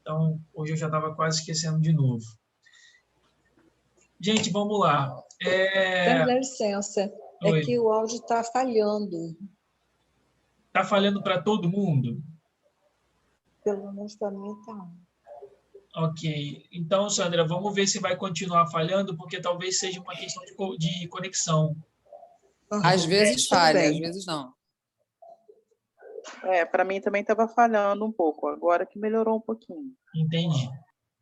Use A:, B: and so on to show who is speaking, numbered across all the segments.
A: Então, hoje eu já estava quase esquecendo de novo. Gente, vamos lá.
B: Dá licença,
A: Oi.
B: É que o áudio está falhando.
A: Está falhando para todo mundo?
B: Pelo menos para mim está.
A: Ok. Então, Sandra, vamos ver se vai continuar falhando, porque talvez seja uma questão de conexão.
C: Às vezes falha, às vezes não.
D: Para mim também estava falhando um pouco, agora que melhorou um pouquinho.
A: Entendi.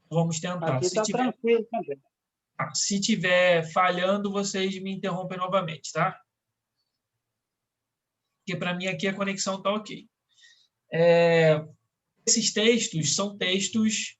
A: Vamos tentar.
E: Aqui está tranquilo também.
A: Se tiver falhando, vocês me interrompem novamente, tá? Porque para mim aqui a conexão está ok. Esses textos são textos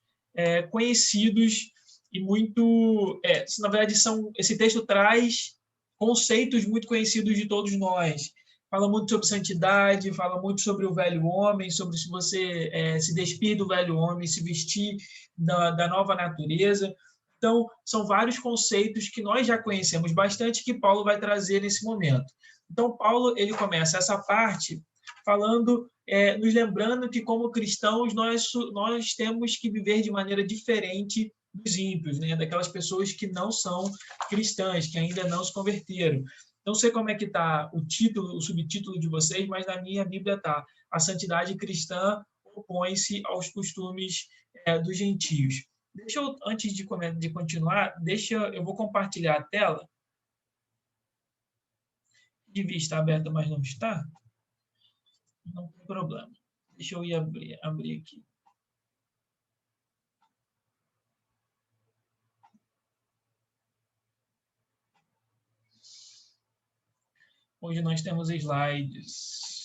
A: conhecidos e muito... na verdade, esse texto traz conceitos muito conhecidos de todos nós. Fala muito sobre santidade, fala muito sobre o velho homem, sobre se você se despir do velho homem, se vestir da nova natureza. Então, são vários conceitos que nós já conhecemos bastante que Paulo vai trazer nesse momento. Então, Paulo ele começa essa parte falando, nos lembrando que, como cristãos, nós temos que viver de maneira diferente dos ímpios, né? Daquelas pessoas que não são cristãs, que ainda não se converteram. Não sei como é que está o subtítulo de vocês, mas na minha Bíblia está: a santidade cristã opõe-se aos costumes dos gentios. Deixa eu, antes de continuar, eu vou compartilhar a tela. Devia estar aberta, mas não está. Não tem problema. Deixa eu ir abrir aqui. Hoje nós temos slides.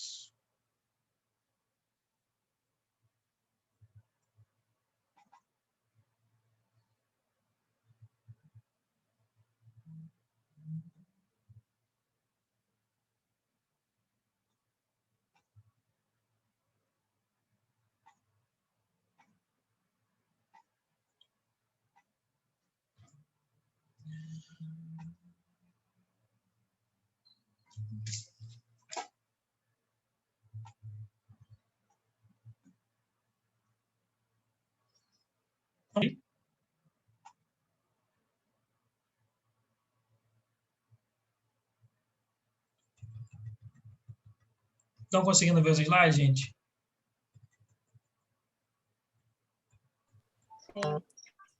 A: Estão conseguindo ver os slides, gente?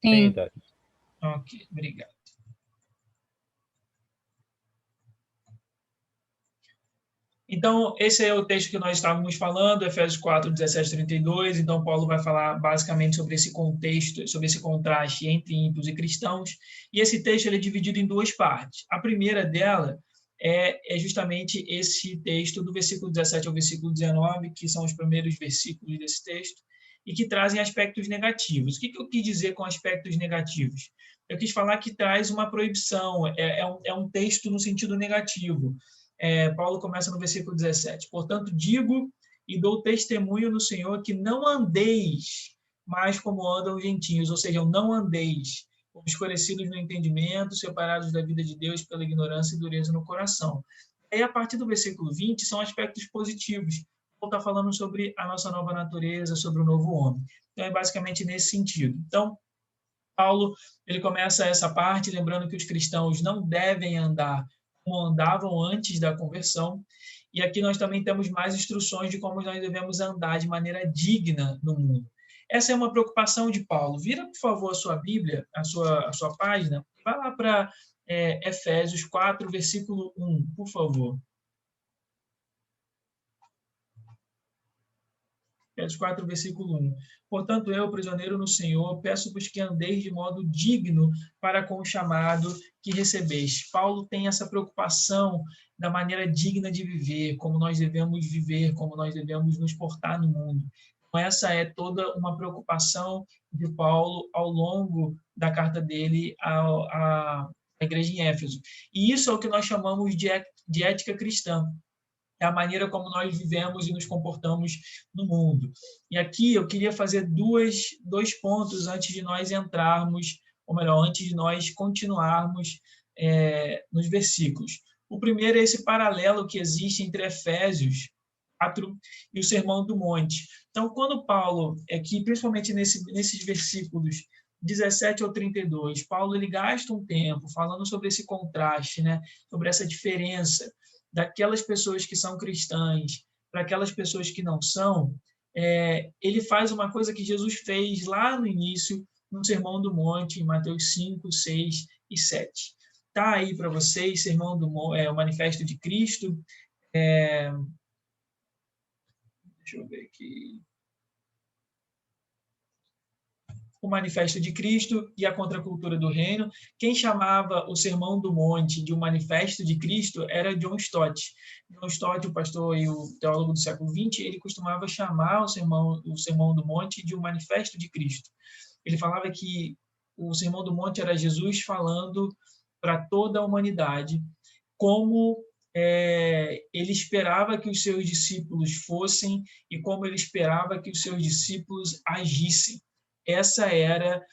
F: Sim.
A: Ok, obrigado. Então, esse é o texto que nós estávamos falando, Efésios 4, 17, 32. Então, Paulo vai falar basicamente sobre esse contexto, sobre esse contraste entre ímpios e cristãos. E esse texto ele é dividido em duas partes. A primeira dela é justamente esse texto do versículo 17 ao versículo 19, que são os primeiros versículos desse texto, e que trazem aspectos negativos. O que eu quis dizer com aspectos negativos? Eu quis falar que traz uma proibição, é um texto no sentido negativo. Paulo começa no versículo 17. Portanto, digo e dou testemunho no Senhor que não andeis mais como andam os gentios, ou seja, não andeis como escurecidos no entendimento, separados da vida de Deus pela ignorância e dureza no coração. E a partir do versículo 20 são aspectos positivos. Paulo está falando sobre a nossa nova natureza, sobre o novo homem. Então, é basicamente nesse sentido. Então, Paulo ele começa essa parte lembrando que os cristãos não devem andar como andavam antes da conversão, e aqui nós também temos mais instruções de como nós devemos andar de maneira digna no mundo. Essa é uma preocupação de Paulo. Vira, por favor, a sua Bíblia, a sua página, vai lá para Efésios 4, versículo 1, por favor. Efésios 4, versículo 1. Portanto, eu, prisioneiro no Senhor, peço-vos que andeis de modo digno para com o chamado que recebeste. Paulo tem essa preocupação da maneira digna de viver, como nós devemos viver, como nós devemos nos portar no mundo. Então, essa é toda uma preocupação de Paulo ao longo da carta dele à igreja em Éfeso. E isso é o que nós chamamos de ética cristã. É a maneira como nós vivemos e nos comportamos no mundo. E aqui eu queria fazer dois pontos antes de nós entrarmos, ou melhor, antes de nós continuarmos nos versículos. O primeiro é esse paralelo que existe entre Efésios, 4 e o Sermão do Monte. Então, quando Paulo, aqui, principalmente nesses versículos 17 ao 32, Paulo ele gasta um tempo falando sobre esse contraste, né? Sobre essa diferença daquelas pessoas que são cristãs para aquelas pessoas que não são. Ele faz uma coisa que Jesus fez lá no início, no Sermão do Monte, em Mateus 5, 6 e 7. Está aí para vocês, Sermão do Monte, o Manifesto de Cristo. Deixa eu ver aqui. O Manifesto de Cristo e a Contracultura do Reino. Quem chamava o Sermão do Monte de um Manifesto de Cristo era John Stott. John Stott, o pastor e o teólogo do século XX, ele costumava chamar o Sermão do Monte de um Manifesto de Cristo. Ele falava que o Sermão do Monte era Jesus falando para toda a humanidade como ele esperava que os seus discípulos fossem e como ele esperava que os seus discípulos agissem. Essa era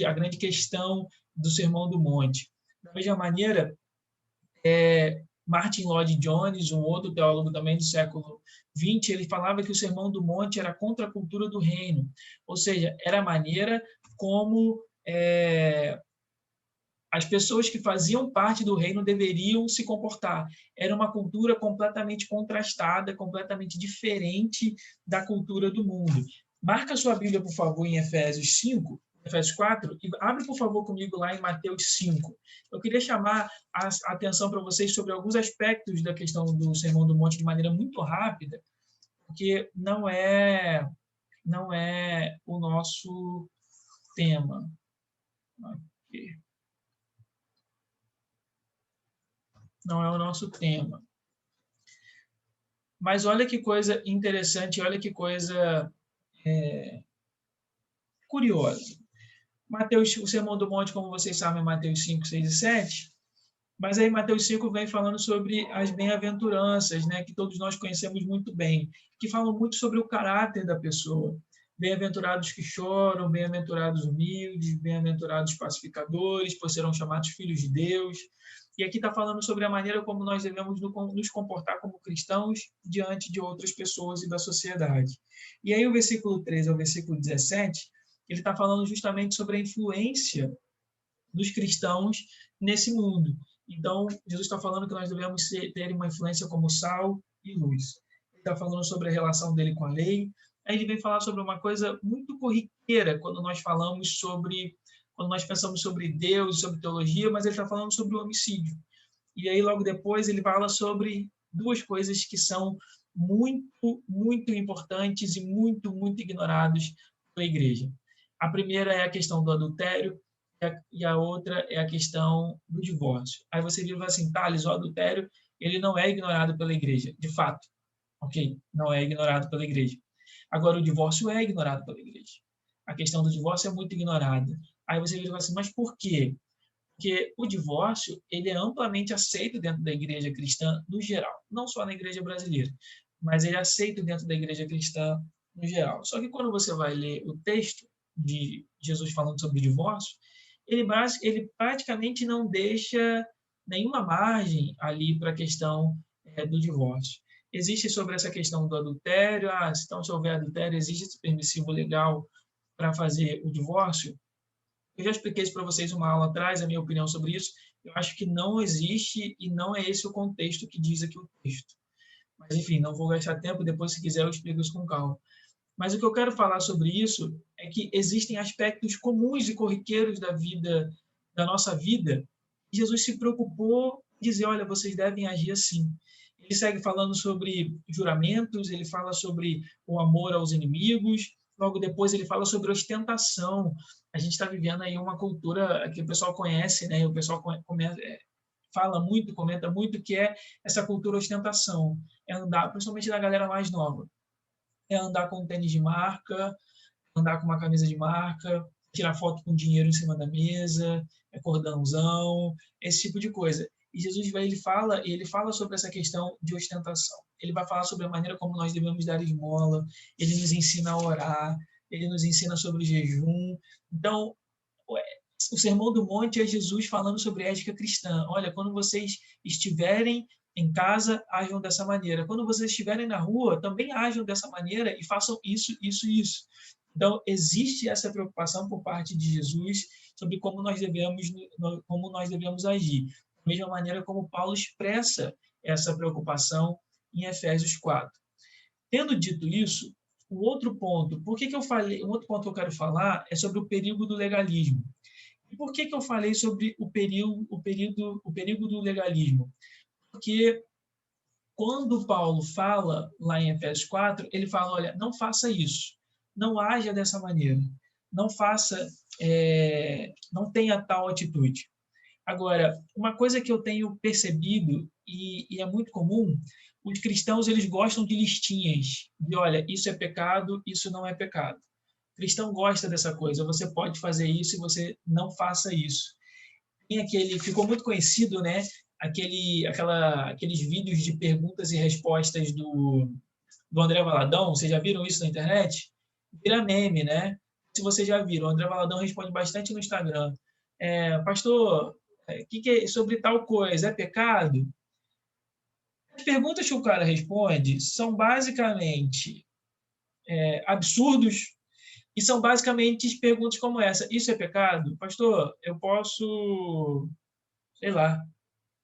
A: a grande questão do Sermão do Monte. Da mesma maneira, Martin Lloyd-Jones, um outro teólogo também do século XX, ele falava que o Sermão do Monte era a contracultura do reino, ou seja, era a maneira como as pessoas que faziam parte do reino deveriam se comportar. Era uma cultura completamente contrastada, completamente diferente da cultura do mundo. Marca sua Bíblia, por favor, em Efésios 5, Efésios 4, e abre, por favor, comigo lá em Mateus 5. Eu queria chamar a atenção para vocês sobre alguns aspectos da questão do Sermão do Monte de maneira muito rápida, porque não é o nosso tema. Aqui. Não é o nosso tema. Mas olha que coisa interessante, olha que coisa curiosa. O Sermão do Monte, como vocês sabem, é Mateus 5, 6 e 7, mas aí Mateus 5 vem falando sobre as bem-aventuranças, né, que todos nós conhecemos muito bem, que falam muito sobre o caráter da pessoa. Bem-aventurados que choram, bem-aventurados humildes, bem-aventurados pacificadores, pois serão chamados filhos de Deus. E aqui está falando sobre a maneira como nós devemos nos comportar como cristãos diante de outras pessoas e da sociedade. E aí o versículo 13 ao versículo 17, ele está falando justamente sobre a influência dos cristãos nesse mundo. Então, Jesus está falando que nós devemos ter uma influência como sal e luz. Ele está falando sobre a relação dele com a lei. Aí ele vem falar sobre uma coisa muito corriqueira quando nós pensamos sobre Deus, sobre teologia, mas ele está falando sobre o homicídio. E aí, logo depois, ele fala sobre duas coisas que são muito, muito importantes e muito, muito ignoradas pela igreja. A primeira é a questão do adultério e a outra é a questão do divórcio. Aí você vira e fala assim, Thales, o adultério ele não é ignorado pela igreja. De fato, ok? Não é ignorado pela igreja. Agora, o divórcio é ignorado pela igreja. A questão do divórcio é muito ignorada. Aí você vira e fala assim, mas por quê? Porque o divórcio ele é amplamente aceito dentro da igreja cristã no geral. Não só na igreja brasileira, mas ele é aceito dentro da igreja cristã no geral. Só que quando você vai ler o texto de Jesus falando sobre o divórcio, ele praticamente não deixa nenhuma margem ali para a questão do divórcio. Existe sobre essa questão do adultério, então se houver adultério, existe esse permissivo legal para fazer o divórcio? Eu já expliquei isso para vocês uma aula atrás, a minha opinião sobre isso. Eu acho que não existe e não é esse o contexto que diz aqui o texto. Mas, enfim, não vou gastar tempo, depois, se quiser, eu explico isso com calma. Mas o que eu quero falar sobre isso é que existem aspectos comuns e corriqueiros da nossa vida, e Jesus se preocupou em dizer, olha, vocês devem agir assim. Ele segue falando sobre juramentos, ele fala sobre o amor aos inimigos, logo depois ele fala sobre ostentação. A gente está vivendo aí uma cultura que o pessoal conhece, né? O pessoal fala muito, comenta muito, que é essa cultura ostentação. É andar, principalmente da galera mais nova, é andar com tênis de marca, andar com uma camisa de marca, tirar foto com dinheiro em cima da mesa, cordãozão, esse tipo de coisa. E Jesus ele fala sobre essa questão de ostentação. Ele vai falar sobre a maneira como nós devemos dar esmola, ele nos ensina a orar, ele nos ensina sobre jejum. Então, o Sermão do Monte é Jesus falando sobre ética cristã. Olha, quando vocês estiverem em casa, ajam dessa maneira. Quando vocês estiverem na rua, também ajam dessa maneira e façam isso, isso e isso. Então, existe essa preocupação por parte de Jesus sobre como nós devemos agir. Da mesma maneira como Paulo expressa essa preocupação em Efésios 4. Tendo dito isso, um outro ponto que eu quero falar é sobre o perigo do legalismo. E por que eu falei sobre o perigo do legalismo? Porque quando Paulo fala lá em Efésios 4, ele fala, olha, não faça isso, não haja dessa maneira, não faça, não tenha tal atitude. Agora, uma coisa que eu tenho percebido, e é muito comum, os cristãos eles gostam de listinhas, de olha, isso é pecado, isso não é pecado. O cristão gosta dessa coisa, você pode fazer isso e você não faça isso. Ficou muito conhecido, né? Aqueles vídeos de perguntas e respostas do André Valadão, vocês já viram isso na internet? Vira meme, né? Se vocês já viram, o André Valadão responde bastante no Instagram. Pastor, que é sobre tal coisa? É pecado? As perguntas que o cara responde são basicamente absurdos e são basicamente perguntas como essa. Isso é pecado? Pastor, eu posso, sei lá,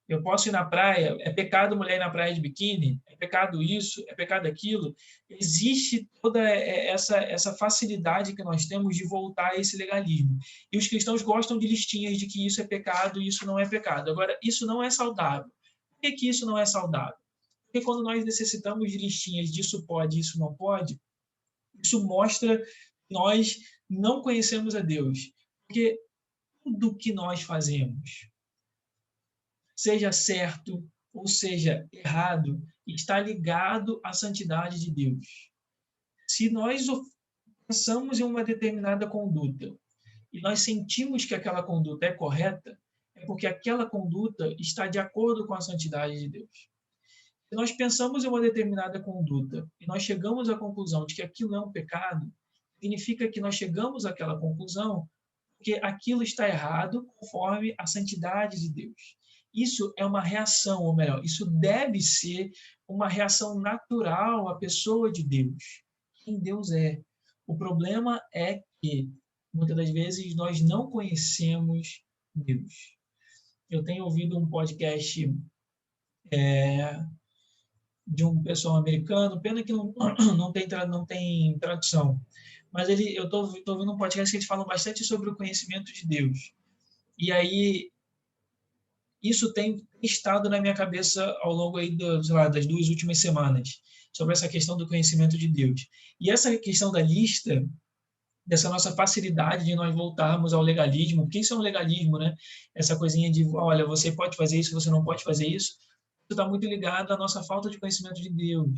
A: eu posso ir na praia? É pecado mulher ir na praia de biquíni? É pecado isso? É pecado aquilo? Existe toda essa facilidade que nós temos de voltar a esse legalismo. E os cristãos gostam de listinhas de que isso é pecado e isso não é pecado. Agora, isso não é saudável. Por que isso não é saudável? Porque quando nós necessitamos de listinhas de isso pode e isso não pode, isso mostra que nós não conhecemos a Deus. Porque tudo que nós fazemos, seja certo ou seja errado, está ligado à santidade de Deus. Se nós pensamos em uma determinada conduta e nós sentimos que aquela conduta é correta, é porque aquela conduta está de acordo com a santidade de Deus. Se nós pensamos em uma determinada conduta e nós chegamos à conclusão de que aquilo é um pecado, significa que nós chegamos àquela conclusão porque aquilo está errado conforme a santidade de Deus. Isso é uma reação, ou melhor, isso deve ser uma reação natural à pessoa de Deus, quem Deus é. O problema é que, muitas das vezes, nós não conhecemos Deus. Eu tenho ouvido um podcast de um pessoal americano, pena que não tem tradução, mas eu estou ouvindo um podcast que eles falam bastante sobre o conhecimento de Deus. E aí, isso tem estado na minha cabeça ao longo aí das 2 últimas semanas, sobre essa questão do conhecimento de Deus. E essa questão da lista, dessa nossa facilidade de nós voltarmos ao legalismo, porque isso é um legalismo, né? Essa coisinha de, olha, você pode fazer isso, você não pode fazer isso, está muito ligado à nossa falta de conhecimento de Deus.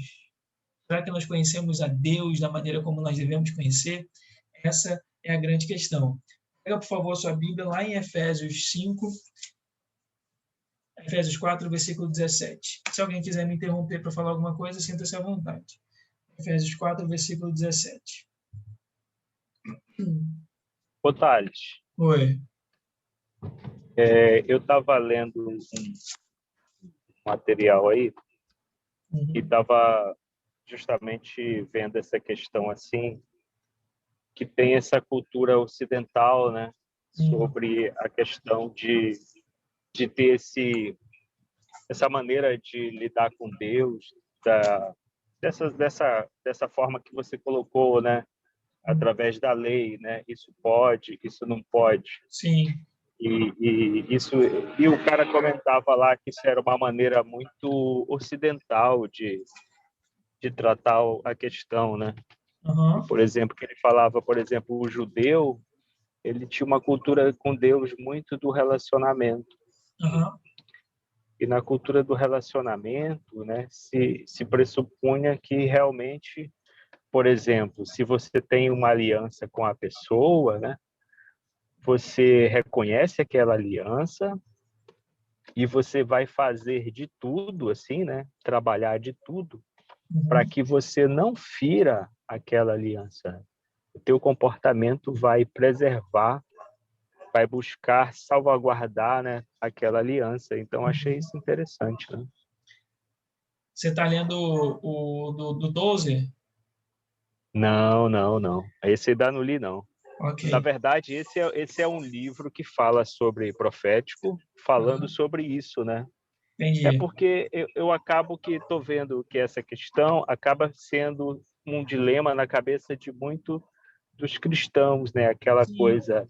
A: Será que nós conhecemos a Deus da maneira como nós devemos conhecer? Essa é a grande questão. Pega, por favor, a sua Bíblia lá em Efésios 5, Efésios 4, versículo 17. Se alguém quiser me interromper para falar alguma coisa, sinta-se à vontade. Efésios 4, versículo 17.
E: Ô, Thales,
A: Oi.
E: eu estava lendo um material aí e estava justamente vendo essa questão assim, que tem essa cultura ocidental, né, sobre a questão de ter essa maneira de lidar com Deus, dessa forma que você colocou, né, através da lei, né, isso pode, isso não pode.
A: Sim.
E: E o cara comentava lá que isso era uma maneira muito ocidental de tratar a questão, né?
A: Uhum.
E: Por exemplo, que ele falava, por exemplo, o judeu, ele tinha uma cultura com Deus muito do relacionamento.
A: Uhum.
E: E na cultura do relacionamento, né, se pressupunha que realmente, por exemplo, se você tem uma aliança com a pessoa, né, você reconhece aquela aliança e você vai fazer de tudo, assim, né, trabalhar de tudo para que você não fira aquela aliança. O teu comportamento vai preservar, vai buscar salvaguardar, né, aquela aliança. Então, achei isso interessante, né?
A: Você está lendo do Tozer?
E: Não, não, não. Esse ainda não li, não.
A: Ok.
E: Na verdade, esse é um livro que fala sobre profético, falando sobre isso, né? É
A: Entendi.
E: porque eu acabo que estou vendo que essa questão acaba sendo um dilema na cabeça de muito dos cristãos, né? Aquela
A: Sim,
E: coisa,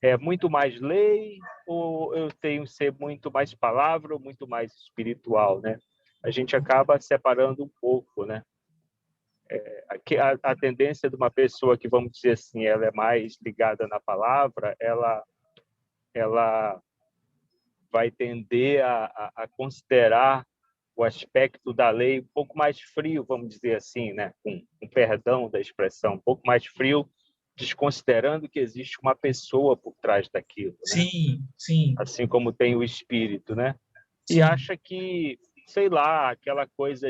E: é muito mais lei ou eu tenho que ser muito mais palavra ou muito mais espiritual, né? A gente acaba separando um pouco, né? A tendência de uma pessoa que, vamos dizer assim, ela é mais ligada na palavra, ela vai tender a considerar o aspecto da lei um pouco mais frio, vamos dizer assim, né? Com perdão da expressão, um pouco mais frio, desconsiderando que existe uma pessoa por trás daquilo, né?
A: sim, sim,
E: Assim como tem o espírito, né? E
A: sim.
E: acha que, sei lá, aquela coisa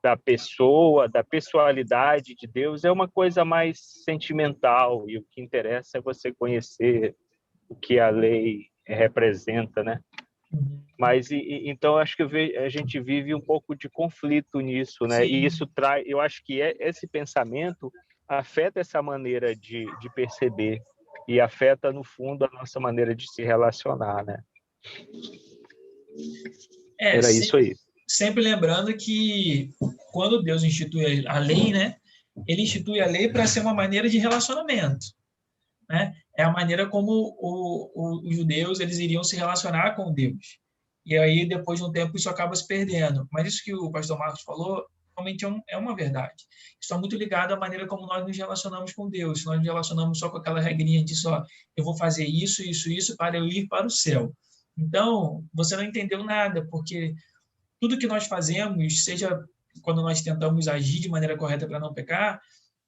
E: da pessoa, da pessoalidade de Deus é uma coisa mais sentimental e o que interessa é você conhecer o que a lei representa, né?
A: Uhum.
E: Mas então acho que a gente vive um pouco de conflito nisso, né? E
A: Sim,
E: isso traz, eu acho que esse pensamento afeta essa maneira de perceber e afeta no fundo a nossa maneira de se relacionar, né? Era isso aí.
A: sempre lembrando que quando Deus institui a lei, né, ele institui a lei para ser uma maneira de relacionamento, né? É a maneira como os judeus eles iriam se relacionar com Deus. E aí depois de um tempo isso acaba se perdendo. Mas isso que o pastor Marcos falou realmente é uma verdade. Isso está muito ligado à maneira como nós nos relacionamos com Deus. Se nós nos relacionamos só com aquela regrinha de só eu vou fazer isso, isso, isso para eu ir para o céu. Então, você não entendeu nada, porque tudo que nós fazemos, seja quando nós tentamos agir de maneira correta para não pecar,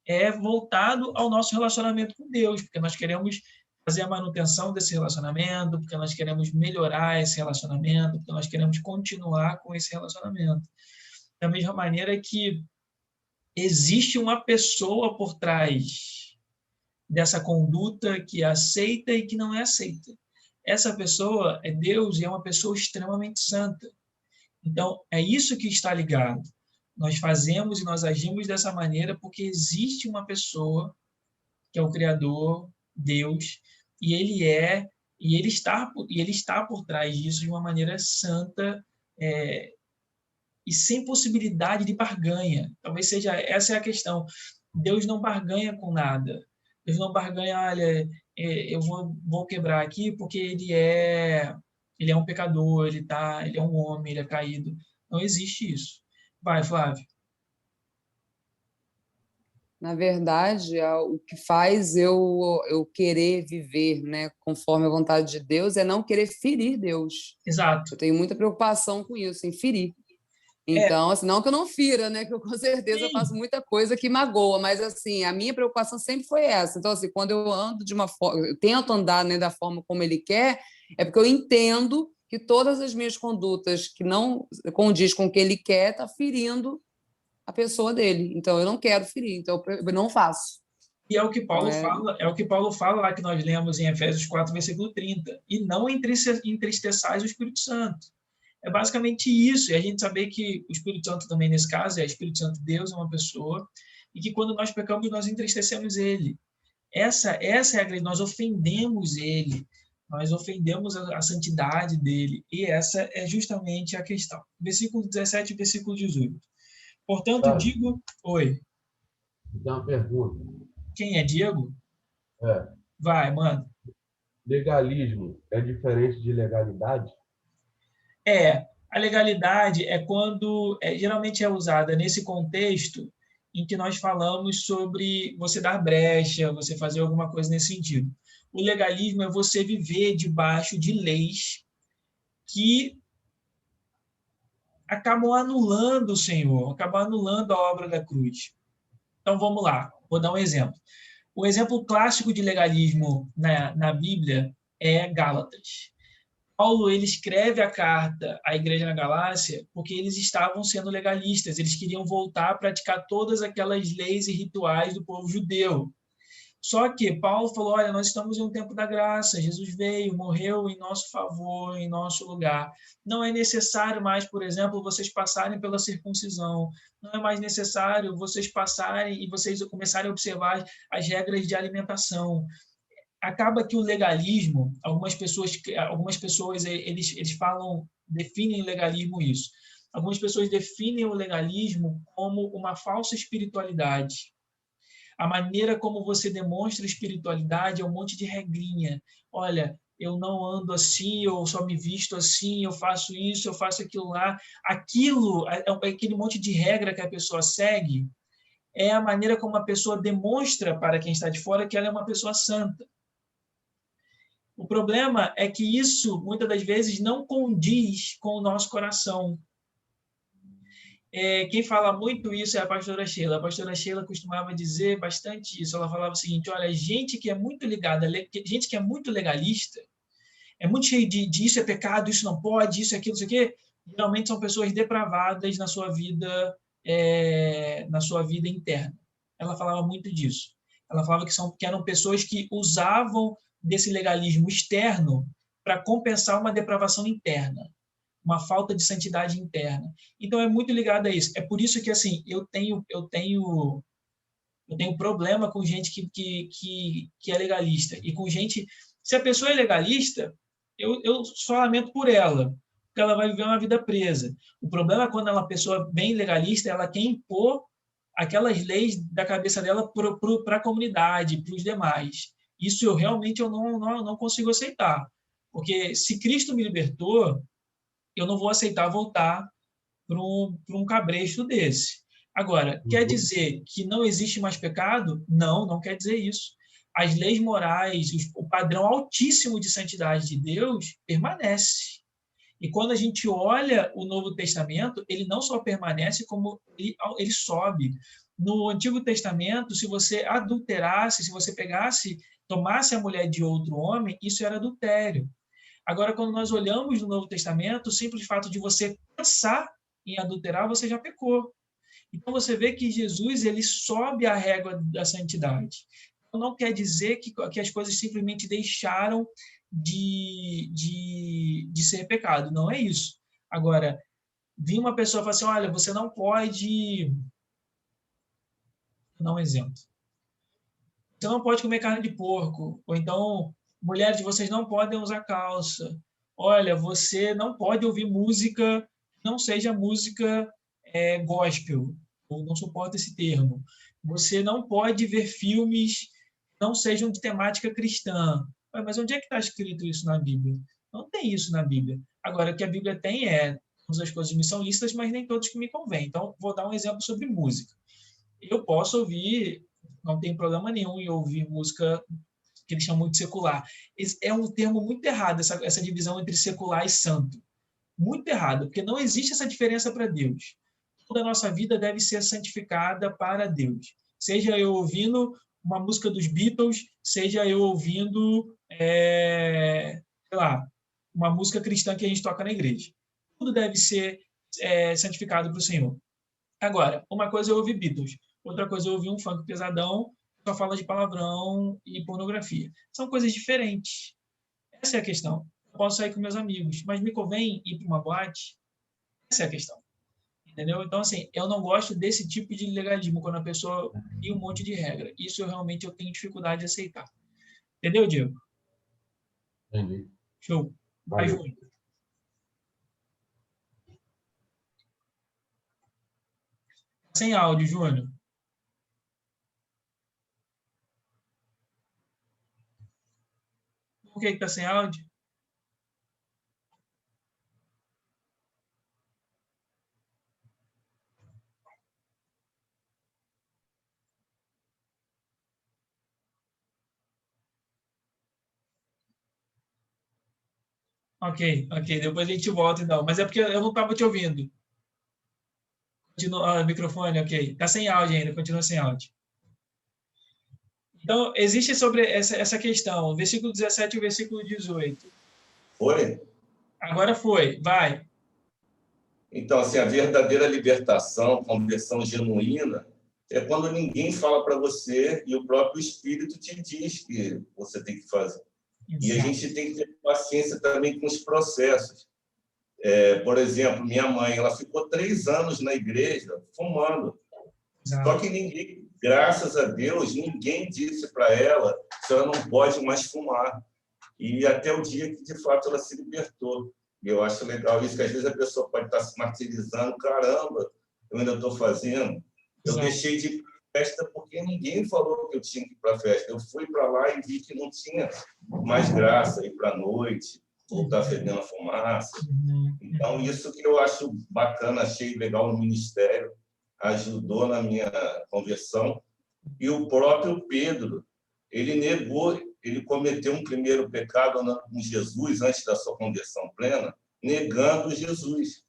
A: é voltado ao nosso relacionamento com Deus, porque nós queremos fazer a manutenção desse relacionamento, porque nós queremos melhorar esse relacionamento, porque nós queremos continuar com esse relacionamento. Da mesma maneira que existe uma pessoa por trás dessa conduta que é aceita e que não é aceita. Essa pessoa é Deus e é uma pessoa extremamente santa. Então, é isso que está ligado. Nós fazemos e nós agimos dessa maneira porque existe uma pessoa que é o Criador, Deus, e ele está por trás disso de uma maneira santa, é, e sem possibilidade de barganha. Talvez seja essa é a questão. Deus não barganha com nada. Deus não barganha, olha, eu vou quebrar aqui porque ele é um pecador, ele é um homem, ele é caído. Não existe isso. Vai, Flávio.
C: Na verdade, o que faz eu querer viver, né, conforme a vontade de Deus é não querer ferir Deus.
A: Exato.
C: Eu tenho muita preocupação com isso, em ferir.
A: É,
C: Então, assim, não que eu não fira, né? Que eu com certeza faço
A: sim,
C: muita coisa que magoa, mas assim, a minha preocupação sempre foi essa. Então, assim, quando eu ando de uma forma, eu tento andar, né, da forma como ele quer, é porque eu entendo que todas as minhas condutas que não condiz com o que ele quer, tá ferindo a pessoa dele. Então, eu não quero ferir, então eu não faço.
A: e é o que
C: Então,
A: Paulo fala, é o que Paulo fala lá que nós lemos em Efésios 4, versículo 30. E não entristeçais o Espírito Santo. É basicamente isso. E a gente saber que o Espírito Santo também, nesse caso, é o Espírito Santo Deus, é uma pessoa, e que quando nós pecamos, nós entristecemos ele. Essa é a grande, nós ofendemos ele, nós ofendemos a santidade dele, e essa é justamente a questão. Versículo 17 e versículo 18. Portanto,
F: Sabe,
A: digo, oi,
F: tem uma pergunta.
A: quem é Diego?
F: É,
A: Vai, mano.
F: legalismo é diferente de legalidade?
A: A legalidade é quando geralmente é usada nesse contexto em que nós falamos sobre você dar brecha, você fazer alguma coisa nesse sentido. O legalismo é você viver debaixo de leis que acabam anulando o Senhor, acabam anulando a obra da cruz. Então vamos lá, vou dar um exemplo. O exemplo clássico de legalismo na Bíblia é Gálatas. Paulo ele escreve a carta à igreja na Galácia porque eles estavam sendo legalistas, eles queriam voltar a praticar todas aquelas leis e rituais do povo judeu. Só que Paulo falou, olha, nós estamos em um tempo da graça, Jesus veio, morreu em nosso favor, em nosso lugar. Não é necessário mais, por exemplo, vocês passarem pela circuncisão. Não é mais necessário vocês passarem e vocês começarem a observar as regras de alimentação. Acaba que o legalismo, algumas pessoas eles falam, definem o legalismo isso. Algumas pessoas definem o legalismo como uma falsa espiritualidade. A maneira como você demonstra espiritualidade é um monte de regrinha. Olha, eu não ando assim, eu só me visto assim, eu faço isso, eu faço aquilo lá. Aquilo, aquele monte de regra que a pessoa segue, é a maneira como a pessoa demonstra para quem está de fora que ela é uma pessoa santa. O problema é que isso, muitas das vezes, não condiz com o nosso coração. Quem fala muito isso é a pastora Sheila. A pastora Sheila costumava dizer bastante isso. Ela falava o seguinte, olha, gente que é muito ligada, gente que é muito legalista, é muito cheio de isso é pecado, isso não pode, isso é aquilo, isso aqui, geralmente são pessoas depravadas na sua vida interna. Ela falava muito disso. Ela falava que eram pessoas que usavam desse legalismo externo para compensar uma depravação interna, uma falta de santidade interna. Então é muito ligado a isso. É por isso que assim eu tenho problema com gente que é legalista e com gente. Se a pessoa é legalista, eu só lamento por ela, porque ela vai viver uma vida presa. O problema é quando ela é uma pessoa bem legalista, ela quer impor aquelas leis da cabeça dela para a comunidade, para os demais. Isso eu realmente não consigo aceitar. Porque se Cristo me libertou, eu não vou aceitar voltar para um cabresto desse. Agora, quer dizer que não existe mais pecado? Não, não quer dizer isso. As leis morais, o padrão altíssimo de santidade de Deus permanece. E quando a gente olha o Novo Testamento, ele não só permanece, como ele sobe. No Antigo Testamento, se você adulterasse, se você tomasse a mulher de outro homem, isso era adultério. Agora, quando nós olhamos no Novo Testamento, o simples fato de você pensar em adulterar, você já pecou. Então, você vê que Jesus ele sobe a régua da santidade. Então, não quer dizer que as coisas simplesmente deixaram de ser pecado. Não é isso. Agora, vir uma pessoa e falar assim, olha, você não pode... Vou dar um exemplo. Você não pode comer carne de porco. Ou então, mulheres, vocês não podem usar calça. Olha, você não pode ouvir música que não seja música gospel. Eu não suporto esse termo. Você não pode ver filmes que não sejam de temática cristã. Mas onde é que está escrito isso na Bíblia? Não tem isso na Bíblia. Agora, o que a Bíblia tem todas as coisas me são lícitas, mas nem todos que me convêm. Então, vou dar um exemplo sobre música. Eu posso ouvir, não tem problema nenhum em ouvir música que eles chamam de secular. É um termo muito errado, essa divisão entre secular e santo. Muito errado, porque não existe essa diferença para Deus. Toda a nossa vida deve ser santificada para Deus. Seja eu ouvindo uma música dos Beatles, seja eu ouvindo, sei lá, uma música cristã que a gente toca na igreja. Tudo deve ser santificado para o Senhor. Agora, uma coisa é ouvir Beatles, outra coisa é ouvir um funk pesadão, só fala de palavrão e pornografia. São coisas diferentes. Essa é a questão. Eu posso sair com meus amigos, mas me convém ir para uma boate? Essa é a questão. Entendeu? Então, assim, eu não gosto desse tipo de legalismo, quando a pessoa cria um monte de regra. Isso eu tenho dificuldade de aceitar. Entendeu, Diego?
F: Entendi.
A: Show. Vai, Júnior. Sem áudio, Júnior. Por que está sem áudio? Ok. Depois a gente volta, então. Mas é porque eu não estava te ouvindo. Continua, microfone, ok. Está sem áudio ainda, continua sem áudio. Então, existe sobre essa questão, o versículo 17 e o versículo 18.
G: Foi?
A: Agora foi, vai.
G: Então, assim, a verdadeira libertação, conversão genuína, é quando ninguém fala para você e o próprio Espírito te diz que você tem que fazer. E a gente tem que ter paciência também com os processos. Por exemplo, minha mãe, ela ficou 3 anos na igreja fumando. Só que ninguém, graças a Deus, ninguém disse para ela que ela não pode mais fumar. E até o dia que, de fato, ela se libertou. E eu acho legal isso, que às vezes a pessoa pode estar se martirizando. Caramba, eu ainda estou fazendo. Eu deixei de ir para festa porque ninguém falou que eu tinha que ir para a festa. Eu fui para lá e vi que não tinha mais graça ir para a noite, ou estar fedendo a fumaça. Então, isso que eu acho bacana, achei legal no ministério, ajudou na minha conversão. E o próprio Pedro, ele negou, ele cometeu um primeiro pecado com Jesus, antes da sua conversão plena, negando Jesus.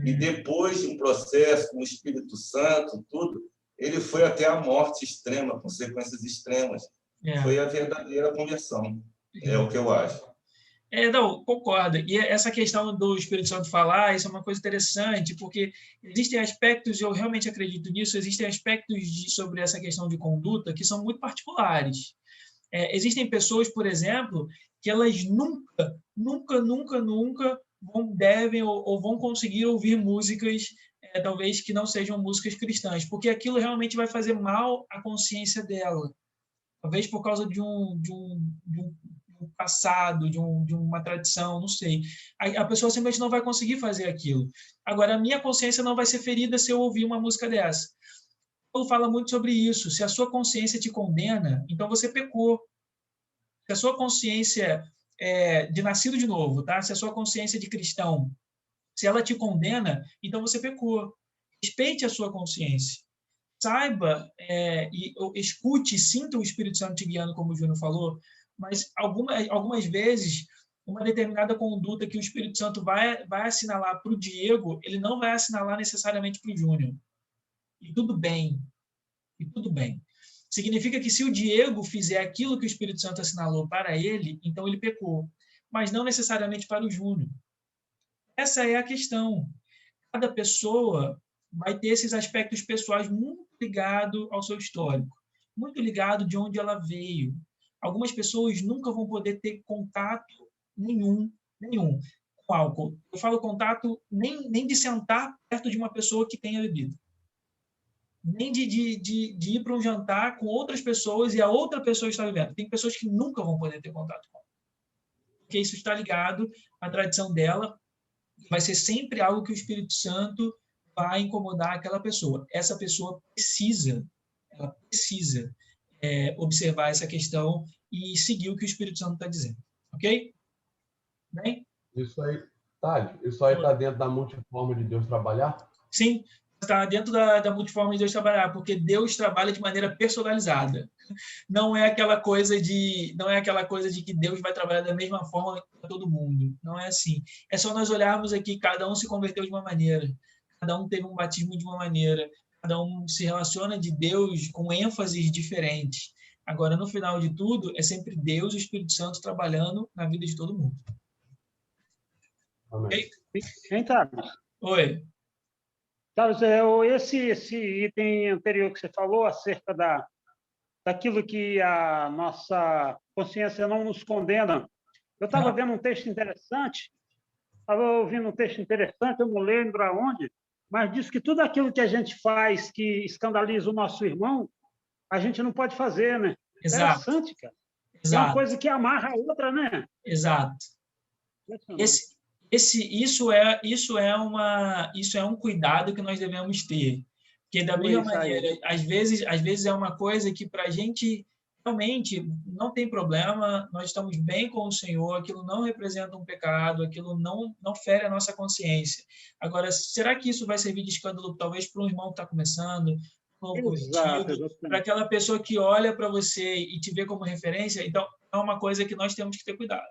G: E depois de um processo com o Espírito Santo, tudo, ele foi até a morte extrema, consequências extremas. Foi a verdadeira conversão, é o que eu acho.
A: Não, concordo. E essa questão do Espírito Santo falar, isso é uma coisa interessante, porque existem aspectos, eu realmente acredito nisso, existem aspectos sobre essa questão de conduta que são muito particulares. Existem pessoas, por exemplo, que elas nunca devem ou vão conseguir ouvir músicas, talvez que não sejam músicas cristãs, porque aquilo realmente vai fazer mal à consciência dela. Talvez por causa de um passado, de uma tradição, não sei. A pessoa simplesmente não vai conseguir fazer aquilo. Agora, a minha consciência não vai ser ferida se eu ouvir uma música dessa. Paulo fala muito sobre isso. Se a sua consciência te condena, então você pecou. Se a sua consciência de nascido de novo, tá? Se a sua consciência de cristão, se ela te condena, então você pecou. Respeite a sua consciência. Saiba e escute, sinta o Espírito Santo te guiando, como o Júnior falou, mas algumas vezes uma determinada conduta que o Espírito Santo vai assinalar para o Diego, ele não vai assinalar necessariamente para o Júnior. E tudo bem. E tudo bem. Significa que se o Diego fizer aquilo que o Espírito Santo assinalou para ele, então ele pecou. Mas não necessariamente para o Júnior. Essa é a questão. Cada pessoa vai ter esses aspectos pessoais muito ligados ao seu histórico, muito ligado de onde ela veio. Algumas pessoas nunca vão poder ter contato nenhum com álcool. Eu falo contato nem de sentar perto de uma pessoa que tenha bebido. Nem de ir para um jantar com outras pessoas e a outra pessoa está bebendo. Tem pessoas que nunca vão poder ter contato com ela. Porque isso está ligado à tradição dela. Vai ser sempre algo que o Espírito Santo vai incomodar aquela pessoa. Essa pessoa precisa observar essa questão e seguir o que o Espírito Santo está dizendo. Ok? Bem?
F: Isso aí, Tade, isso aí está dentro da multiforma de Deus trabalhar?
A: Sim, está dentro da multiforma de Deus trabalhar, porque Deus trabalha de maneira personalizada. Não é aquela coisa de que Deus vai trabalhar da mesma forma para todo mundo. Não é assim. É só nós olharmos aqui, cada um se converteu de uma maneira, cada um teve um batismo de uma maneira, cada um se relaciona de Deus com ênfases diferentes. Agora, no final de tudo, é sempre Deus e o Espírito Santo trabalhando na vida de todo mundo.
F: Amém.
H: Hein, Carlos?
A: Oi.
H: Carlos, esse item anterior que você falou acerca daquilo que a nossa consciência não nos condena. Eu estava vendo um texto interessante, estava ouvindo um texto interessante, eu não lembro aonde, mas diz que tudo aquilo que a gente faz que escandaliza o nosso irmão, a gente não pode fazer, né?
A: Exato.
H: Interessante, cara.
A: Exato.
H: É uma coisa que amarra a outra, né?
A: Exato. Isso é um cuidado que nós devemos ter. Porque, da mesma maneira, às vezes é uma coisa que, para a gente, realmente não tem problema, nós estamos bem com o Senhor, aquilo não representa um pecado, aquilo não fere a nossa consciência. Agora, será que isso vai servir de escândalo, talvez, para um irmão que está começando, para aquela pessoa que olha para você e te vê como referência? Então, é uma coisa que nós temos que ter cuidado.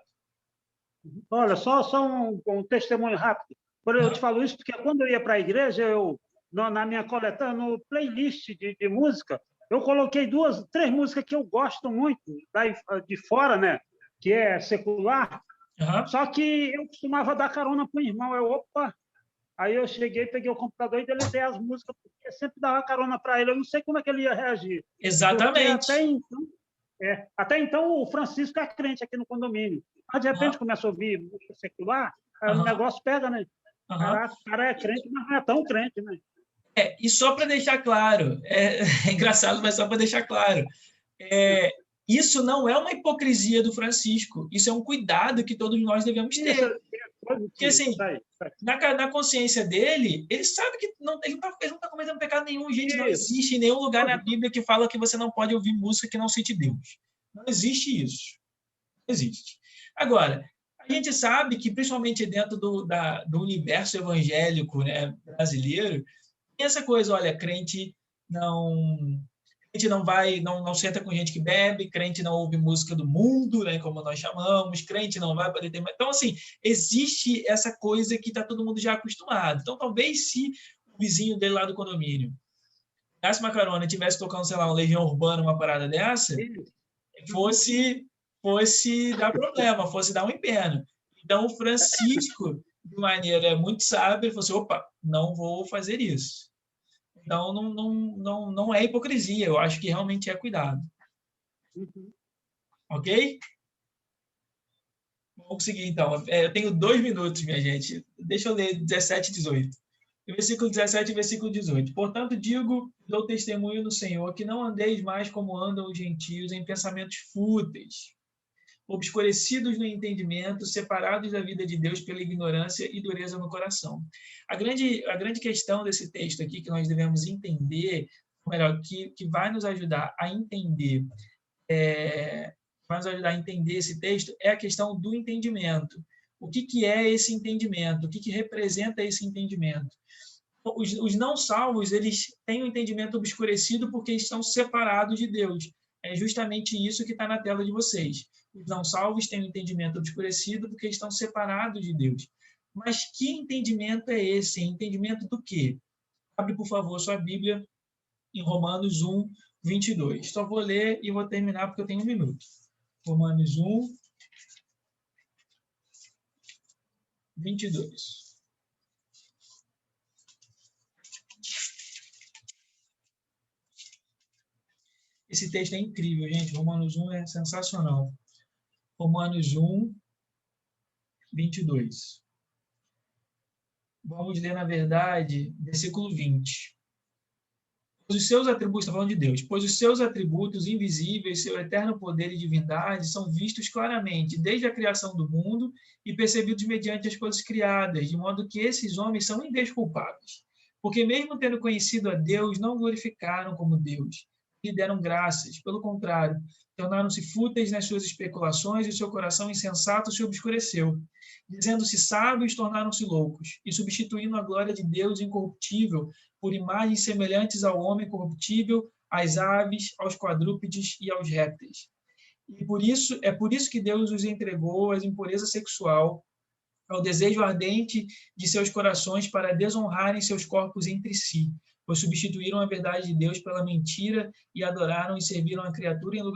H: Olha, só um testemunho rápido. Eu te falo isso porque quando eu ia para a igreja, na minha coletânea, no playlist de música, eu coloquei 3 músicas que eu gosto muito, daí de fora, né? Que é secular. Só que eu costumava dar carona para o irmão. Opa, Aí eu cheguei, peguei o computador e deletei as músicas, porque sempre dava carona para ele. Eu não sei como é que ele ia reagir.
A: Exatamente.
H: Até então, o Francisco é crente aqui no condomínio. Mas, de repente, começa a ouvir música secular, aí o negócio pega, né? O cara é crente, mas não é tão crente, né?
A: E só para deixar claro, é engraçado, mas só para deixar claro, isso não é uma hipocrisia do Francisco, isso é um cuidado que todos nós devemos ter. Porque, assim, na consciência dele, ele sabe que ele não está cometendo pecado nenhum, gente. Não existe nenhum lugar na Bíblia que fala que você não pode ouvir música que não cite Deus. Não existe isso. Não existe. Agora, a gente sabe que, principalmente dentro do universo evangélico, né, brasileiro, tem essa coisa, olha, crente não senta com gente que bebe, crente não ouve música do mundo, né, como nós chamamos, crente não vai poder ter... Então, assim, existe essa coisa que está todo mundo já acostumado. Então, talvez se o vizinho dele lá do condomínio desse uma carona e estivesse tocando, sei lá, uma Legião Urbana, uma parada dessa, fosse dar problema, fosse dar um empenho. Então, o Francisco, de maneira muito sábia, falou assim, opa, não vou fazer isso. Então, não é hipocrisia, eu acho que realmente é cuidado. Ok? Vamos seguir, então. Eu tenho 2 minutos, minha gente. Deixa eu ler 17 e 18. Versículo 17 e versículo 18. Portanto, dou testemunho no Senhor, que não andeis mais como andam os gentios em pensamentos fúteis, obscurecidos no entendimento, separados da vida de Deus pela ignorância e dureza no coração. A grande questão desse texto aqui que nós devemos entender, ou melhor, que vai nos ajudar a entender, esse texto, é a questão do entendimento. O que é esse entendimento? O que representa esse entendimento? Os não salvos, eles têm um entendimento obscurecido porque estão separados de Deus. É justamente isso que está na tela de vocês. Os não salvos têm um entendimento obscurecido porque estão separados de Deus. Mas que entendimento é esse? Entendimento do quê? Abre, por favor, sua Bíblia em Romanos 1, 22. Só vou ler e vou terminar porque eu tenho 1 minuto. Romanos 1, 22. Esse texto é incrível, gente. Romanos 1 é sensacional. Romanos 1, 22. Vamos ler, na verdade, versículo 20. Pois os seus atributos, está falando de Deus, pois os seus atributos invisíveis, seu eterno poder e divindade são vistos claramente desde a criação do mundo e percebidos mediante as coisas criadas, de modo que esses homens são indesculpáveis. Porque mesmo tendo conhecido a Deus, não glorificaram como Deus, lhe deram graças. Pelo contrário, tornaram-se fúteis nas suas especulações e seu coração insensato se obscureceu. Dizendo-se sábios, tornaram-se loucos, e substituindo a glória de Deus incorruptível por imagens semelhantes ao homem corruptível, às aves, aos quadrúpedes e aos répteis. E por isso que Deus os entregou à impureza sexual, ao desejo ardente de seus corações para desonrarem seus corpos entre si, pois substituíram a verdade de Deus pela mentira e adoraram e serviram a criatura em lugar